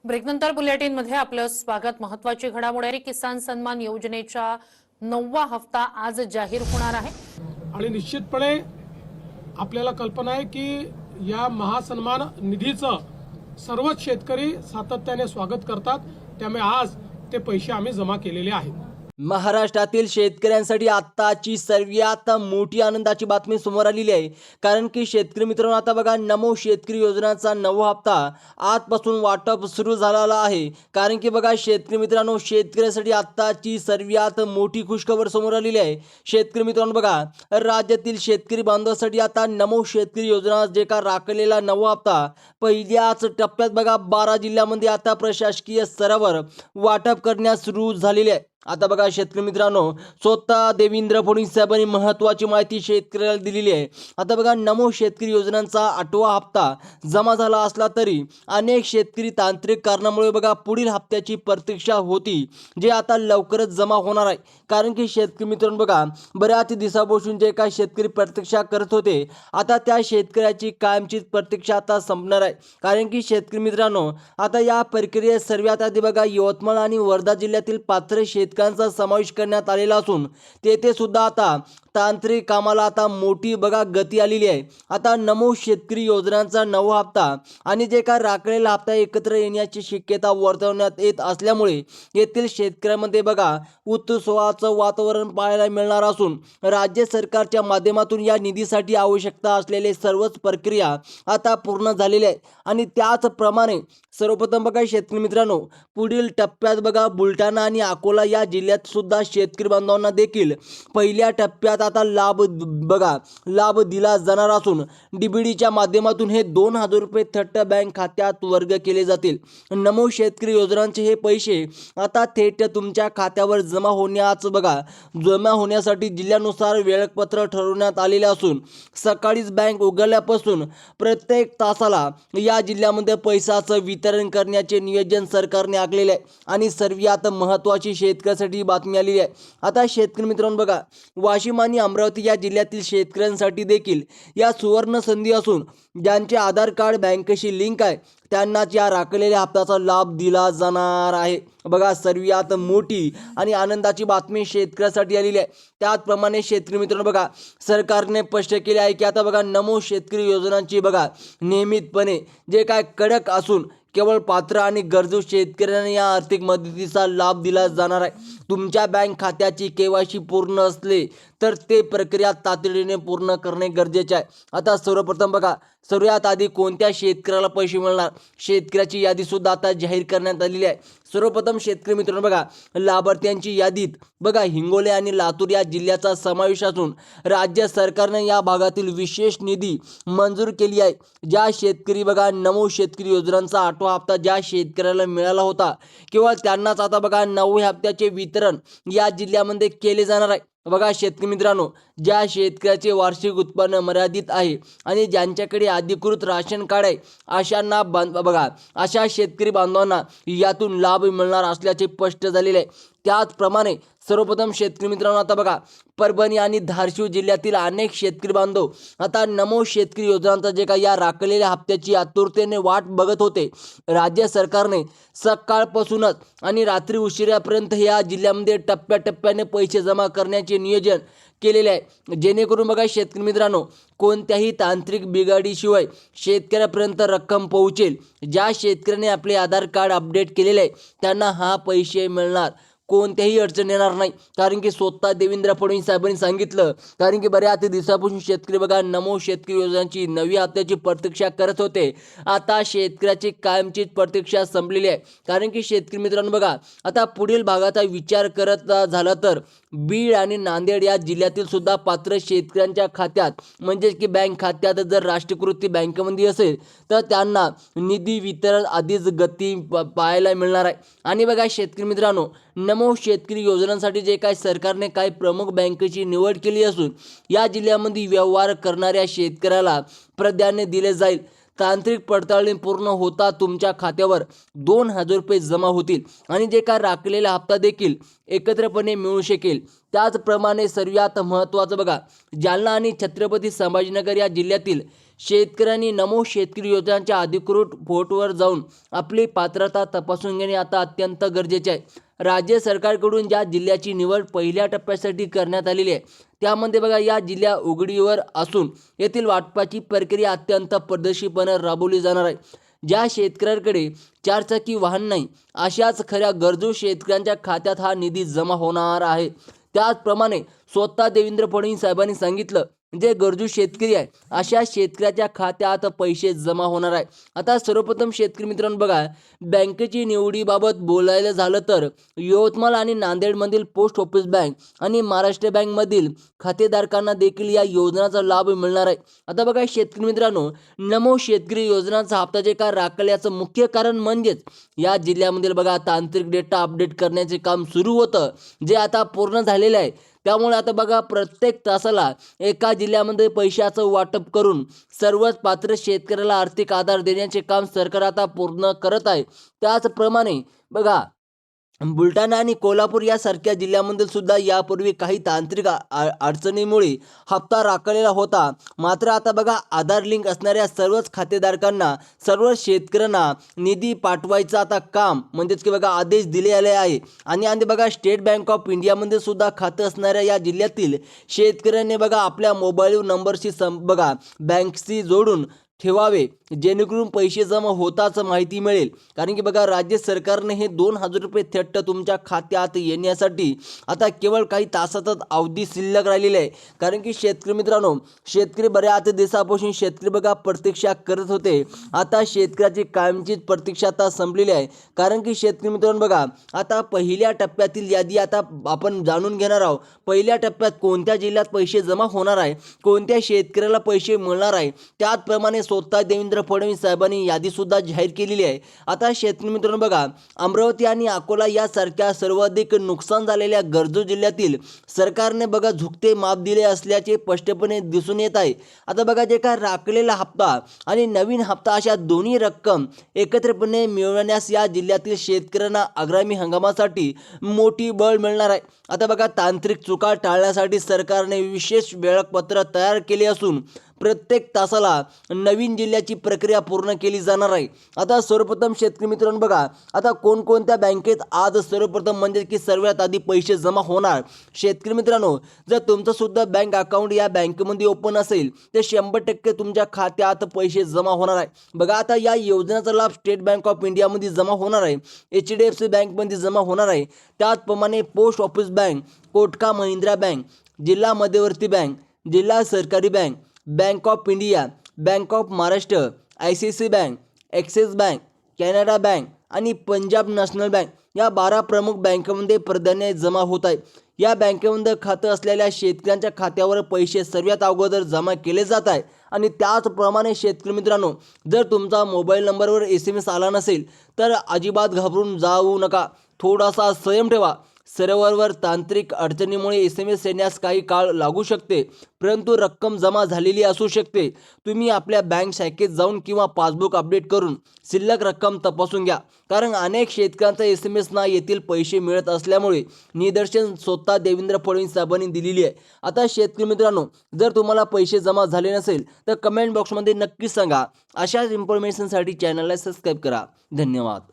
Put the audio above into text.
ब्रेकनंतर बुलेटिनमध्ये आपलं स्वागत। महत्त्वाची घडामोडी, किसान सन्मान योजनेचा 9वा हप्ता आज जाहीर होणार आहे आणि निश्चितपणे आपल्याला कल्पना आहे की या महासन्मान निधीचं सर्वच शेतकरी सातत्याने स्वागत करतात। त्यामुळे आज ते पैसे आम्ही जमा केलेले आहेत। महाराष्ट्रातील शेतकऱ्यांसाठी आत्ताची सर्वात मोठी आनंदाची बातमी समोर आलेली आहे, कारण की शेतकरी मित्रांनो, आता बघा नमो शेतकरी योजनाचा 9वा हप्ता आजपासून वाटप सुरू झालेला आहे। कारण की बघा शेतकरी मित्रांनो, शेतकऱ्यांसाठी आत्ताची सर्वात मोठी खुशखबर समोर आलेली आहे। शेतकरी मित्रांनो बघा, राज्यातील शेतकरी बांधवांसाठी आता नमो शेतकरी योजना जे का राखलेला 9वा हप्ता पहिल्याच टप्प्यात बघा 12 जिल्ह्यांमध्ये आता प्रशासकीय स्तरावर वाटप करण्यास सुरू झालेले आहे। आता बघा शेतकरी मित्रांनो, स्वतः देवेंद्र फडणवीस साहेबांनी महत्त्वाची माहिती शेतकऱ्याला दिलेली आहे। आता बघा नमो शेतकरी योजनांचा 8वा हप्ता जमा झाला असला तरी अनेक शेतकरी तांत्रिक कारणामुळे बघा पुढील हप्त्याची प्रतीक्षा होती, जे आता लवकरच जमा होणार आहे। कारण की शेतकरी मित्रांनो बघा, बऱ्याच दिवसापासून जे काही शेतकरी प्रतीक्षा करत होते, आता त्या शेतकऱ्याची कायमची प्रतीक्षा आता संपणार आहे। कारण की शेतकरी मित्रांनो, आता या प्रक्रियेत सर्वात आधी बघा यवतमाळ आणि वर्धा जिल्ह्यातील पात्र शेतकऱ्यांचा समावेश करण्यात आलेला असून तेथे सुद्धा आता तांत्रिक कामाला आता मोठी बघा गती आलेली आहे। आता नमो शेतकरी योजनांचा 9वा हप्ता आणि जे काय राखलेला हप्ता एकत्र येण्याची शक्यता वर्तवण्यात येत असल्यामुळे येथील शेतकऱ्यांमध्ये बघा उत्सवाचं वातावरण पाहायला मिळणार असून राज्य सरकारच्या माध्यमातून या निधीसाठी आवश्यकता असलेले सर्वच प्रक्रिया आता पूर्ण झालेल्या आहे। आणि त्याचप्रमाणे सर्वप्रथम बघा शेतकरी मित्रांनो, पुढील टप्प्यात बघा बुलढाणा आणि अकोला या जिल्ह्यात सुद्धा शेतकरी बांधवांना देखील पहिल्या टप्प्यात आता लाभ दिला जाणार असून डीबीडीच्या माध्यमातून हे 2000 रुपये थेट बँक खात्यात वर्ग केले जातील। नमो शेतकरी योजनांचे हे पैसे आता थेट तुमच्या खात्यावर जमा होण्यासाठी जिल्ह्यानुसार वेळापत्रक ठरवण्यात आलेले असून सकाळीच बँक उघडल्यापासून प्रत्येक तासाला या जिल्ह्यामध्ये पैशाचं वितरण करण्याचे नियोजन सरकारने आखलेले आहे। आणि सर्वात महत्त्वाची शेतकऱ्यांसाठी बातमी आलेली आहे। आता शेतकरी मित्रांनो बघा, वाशिम आणि अमरावती या जिल्ह्यातील शेतकऱ्यांसाठी देखील या सुवर्ण संधी असून ज्यांचे आधार कार्ड बँकेशी लिंक आहे त्यांनाच या राखलेल्या हप्त्याचा लाभ दिला जाणार आहे। बघा सर्वात मोठी आणि आनंदाची बातमी शेतकऱ्यासाठी आलेली आहे। त्याचप्रमाणे शेतकरी मित्रांनो बघा, सरकारने स्पष्ट केले आहे की आता बघा नमो शेतकरी योजनांची बघा नियमितपणे जे काय कडक असून केवळ पात्र आणि गरजू शेतकऱ्यांना या आर्थिक मदतीचा लाभ दिला जाणार आहे। तुमच्या बँक खात्याची केवायसी पूर्ण असले तर ते प्रक्रिया तातडीने पूर्ण करणे गरजेचे आहे। आता सर्वप्रथम बघा, सर्वात आधी कोणत्या शेतकऱ्याला पैसे मिळणार, शेतकऱ्याची यादी सुद्धा आता जाहीर करण्यात आलेली आहे। सर्वप्रथम शेतकरी मित्रांनो बघा, लाभार्थ्यांची यादीत बघा हिंगोली आणि लातूर या जिल्ह्याचा समावेश असून राज्य सरकारने या भागातील विशेष निधी मंजूर केली आहे। ज्या शेतकरी बघा नमो शेतकरी योजनांचा 8वा हप्ता ज्या शेतकऱ्याला मिळाला होता, केवळ त्यांनाच आता बघा 9व्या हप्त्याचे वितरण या जिल्ह्यामध्ये केले जाणार आहे। बघा शेतकरी मित्रांनो, ज्या शेतकऱ्याचे वार्षिक उत्पन्न मर्यादित आहे आणि ज्यांच्याकडे अधिकृत राशन कार्ड आहे अशा शेतकरी बांधवांना यातून लाभ मिळणार असल्याचे स्पष्ट झालेले आहे। त्याचप्रमाणे सर्वप्रथम शेतकरी मित्रांनो, आता बघा परभणी आणि धाराशिव जिल्ह्यातील अनेक शेतकरी बांधव आता नमो शेतकरी योजनांचा जे काही या राखलेल्या हप्त्याची आतुरतेने वाट बघत होते। राज्य सरकारने सकाळपासूनच आणि रात्री उशिरापर्यंत या जिल्ह्यामध्ये टप्प्याटप्प्याने पैसे जमा करण्याचे नियोजन केलेले आहे, जेणेकरून बघा शेतकरी मित्रांनो कोणत्याही तांत्रिक बिघाडीशिवाय शेतकऱ्यापर्यंत रक्कम पोहोचेल। ज्या शेतकऱ्याने आपले आधार कार्ड अपडेट केलेले आहे त्यांना हा पैसे मिळणार, कोणत्याही अडचण येणार नाही। कारण की स्वतः देवेंद्र फडणवीस साहेबांनी सांगितलं, कारण की बऱ्याच दिवसापासून शेतकरी बघा नमो शेतकरी योजनांची 9व्या हप्त्याची प्रतीक्षा करत होते। आता शेतकऱ्याची कायमची प्रतीक्षा संपलेली आहे। कारण की शेतकरी मित्रांनो बघा, आता पुढील भागाचा विचार करत झाला तर बीड आणि नांदेड या जिल्ह्यातील सुद्धा पात्र शेतकऱ्यांच्या खात्यात म्हणजे की बँक खात्यात जर राष्ट्रीयकृत बँकेमध्ये असेल तर त्यांना निधी वितरण आधीच गती पाहायला मिळणार आहे। आणि बघा शेतकरी मित्रांनो, नमो शेतकरी योजनांसाठी जे काय सरकारने काही प्रमुख बँकेची निवड केली असून या जिल्ह्यामध्ये व्यवहार करणाऱ्या शेतकऱ्याला प्राधान्य दिले जाईल। तांत्रिक पडताळणी पूर्ण होता तुमच्या खात्यावर 2000 रुपये जमा होतील आणि जे काय राखलेला हप्ता देखील एकत्रपणे मिळू शकेल। त्याचप्रमाणे सर्वात महत्त्वाचं बघा, जालना आणि छत्रपती संभाजीनगर या जिल्ह्यातील शेतकऱ्यांनी नमो शेतकरी योजनांच्या अधिकृत पोर्टलवर जाऊन आपली पात्रता तपासून घेणे आता अत्यंत गरजेचे आहे. राज्य सरकारकडून ज्या जिल्ह्याची निवड पहिल्या टप्प्यासाठी करण्यात आलेली आहे त्यामध्ये बघा या जिल्हा उघडीवर असून येथील वाटपाची प्रक्रिया अत्यंत पद्धतशीरपणे राबवली जाणार आहे. ज्या शेतकऱ्यांकडे चारचाकी वाहन नाही अशाच खऱ्या गरजू शेतकऱ्यांच्या खात्यात हा निधी जमा होणार आहे. त्याचप्रमाणे स्वतः देवेंद्र फडणवीस साहेबांनी सांगितलं जे गरजू शेतकरी आहे अशा शेतकऱ्याच्या खात्यात पैसे जमा होणार आहे. आता सर्वप्रथम शेतकरी मित्रांनो बघा बँकेची निवडीबाबत बोलायला झालं तर यवतमाळ आणि नांदेडमधील पोस्ट ऑफिस बँक आणि महाराष्ट्र बँकमधील खातेधारकांना देखील या योजनांचा लाभ मिळणार आहे. आता बघा शेतकरी मित्रांनो नमो शेतकरी योजनांचा हप्ता जे काय राखल्याचं मुख्य कारण म्हणजेच या जिल्ह्यामधील बघा तांत्रिक डेटा अपडेट करण्याचे काम सुरू होतं जे आता पूर्ण झालेलं आहे. त्यामुळे आता बघा प्रत्येक तासाला एका जिल्ह्यामध्ये पैशाचं वाटप करून सर्वच पात्र शेतकऱ्याला आर्थिक आधार देण्याचे काम सरकार आता पूर्ण करत आहे. त्याचप्रमाणे बघा बुलढाणा आणि कोल्हापूर यासारख्या जिल्ह्यामध्ये सुद्धा यापूर्वी काही तांत्रिक अडचणीमुळे हप्ता राखलेला होता. मात्र आता बघा आधार लिंक असणाऱ्या सर्वच खातेधारकांना सर्व शेतकऱ्यांना निधी पाठवायचं आता काम म्हणजेच की बघा आदेश दिले आले आहे. आणि बघा स्टेट बँक ऑफ इंडियामध्ये सुद्धा खातं असणाऱ्या या जिल्ह्यातील शेतकऱ्यांनी बघा आपल्या मोबाईल नंबरशी बघा बँकशी जोडून ठेवावे जेणेकरून पैसे जमा होताच माहिती मिळेल. कारण की बघा राज्य सरकारने हे 2,000 रुपये थेट तुमच्या खात्यात येण्यासाठी आता केवळ काही तासातच अवधी शिल्लक राहिलेली आहे. कारण की शेतकरी मित्रांनो शेतकरी बऱ्याच दिवसापासून शेतकरी बघा प्रतीक्षा करत होते. आता शेतकऱ्याची कायमचीच प्रतीक्षा आता संपलेली आहे. कारण की शेतकरी मित्रांनो बघा आता पहिल्या टप्प्यातील यादी आता आपण जाणून घेणार आहोत. पहिल्या टप्प्यात कोणत्या जिल्ह्यात पैसे जमा होणार आहे, कोणत्या शेतकऱ्याला पैसे मिळणार आहे, त्याचप्रमाणे स्वतः देवेंद्र फडणवीस साहेबांनी यादी सुद्धा जाहीर केलेली आहे. आता शेतकरी मित्रांनो बघा अमरावती आणि अकोला यासारख्या सर्वाधिक नुकसान झालेल्या गरजू जिल्ह्यातील सरकारने बघा झुकते माप दिले असल्याचे स्पष्टपणे दिसून येत आहे. आता बघा जे काय राखलेला हप्ता आणि नवीन हप्ता अशा दोन्ही रक्कम एकत्रितपणे मिळवण्यास या जिल्ह्यातील शेतकऱ्यांना आगामी हंगामासाठी मोठी बळ मिळणार आहे. आता बघा तांत्रिक चुका टाळण्यासाठी सरकारने विशेष वेळापत्रक तयार केले असून प्रत्येक तासाला नवीन जिल्ह्याची प्रक्रिया पूर्ण केली जाणार आहे. आता सर्वप्रथम शेतकरी मित्रांनो बघा आता कोणकोणत्या बँकेत आज सर्वप्रथम म्हणजे की सर्वात आधी पैसे जमा होणार. शेतकरी मित्रांनो जर तुमचं सुद्धा बँक अकाउंट या बँकेमध्ये ओपन असेल तर 100% तुमच्या खात्यात पैसे जमा होणार आहे. बघा आता या योजनेचा लाभ स्टेट बँक ऑफ इंडियामध्ये जमा होणार आहे, HDFC बँकमध्ये जमा होणार आहे. त्याचप्रमाणे post office bank, Kotak Mahindra bank, जिल्हा मध्यवर्ती बँक, जिल्हा सहकारी bank, bank of India, bank of Maharashtra, ICICI bank, Axis bank, Canara bank आणि पंजाब नॅशनल बँक या 12 प्रमुख बँकांमध्ये प्राधान्य जमा होत आहे. या बँकेमध्ये खातं असलेल्या शेतकऱ्यांच्या खात्यावर पैसे सर्वात अगोदर जमा केले जात आहे. आणि त्याचप्रमाणे शेतकरी मित्रांनो जर तुमचा मोबाईल नंबरवर SMS आला नसेल तर अजिबात घाबरून जाऊ नका, थोडासा संयम ठेवा. सर्व्हरवर तांत्रिक अडचणीमुळे SMS येण्यास काही काळ लागू शकते, परंतु रक्कम जमा झालेली असू शकते. तुम्ही आपल्या बँक शाखेत जाऊन किंवा पासबुक अपडेट करून शिल्लक रक्कम तपासून घ्या. कारण अनेक शेतकऱ्यांचा SMS ना येथील पैसे मिळत असल्यामुळे निदर्शन स्वतः देवेंद्र फडणवीस साहेबांनी दिलेली आहे. आता शेतकरी मित्रांनो जर तुम्हाला पैसे जमा झाले नसेल तर कमेंट बॉक्समध्ये नक्की सांगा. अशाच इन्फॉर्मेशनसाठी चॅनलला सबस्क्राईब करा. धन्यवाद.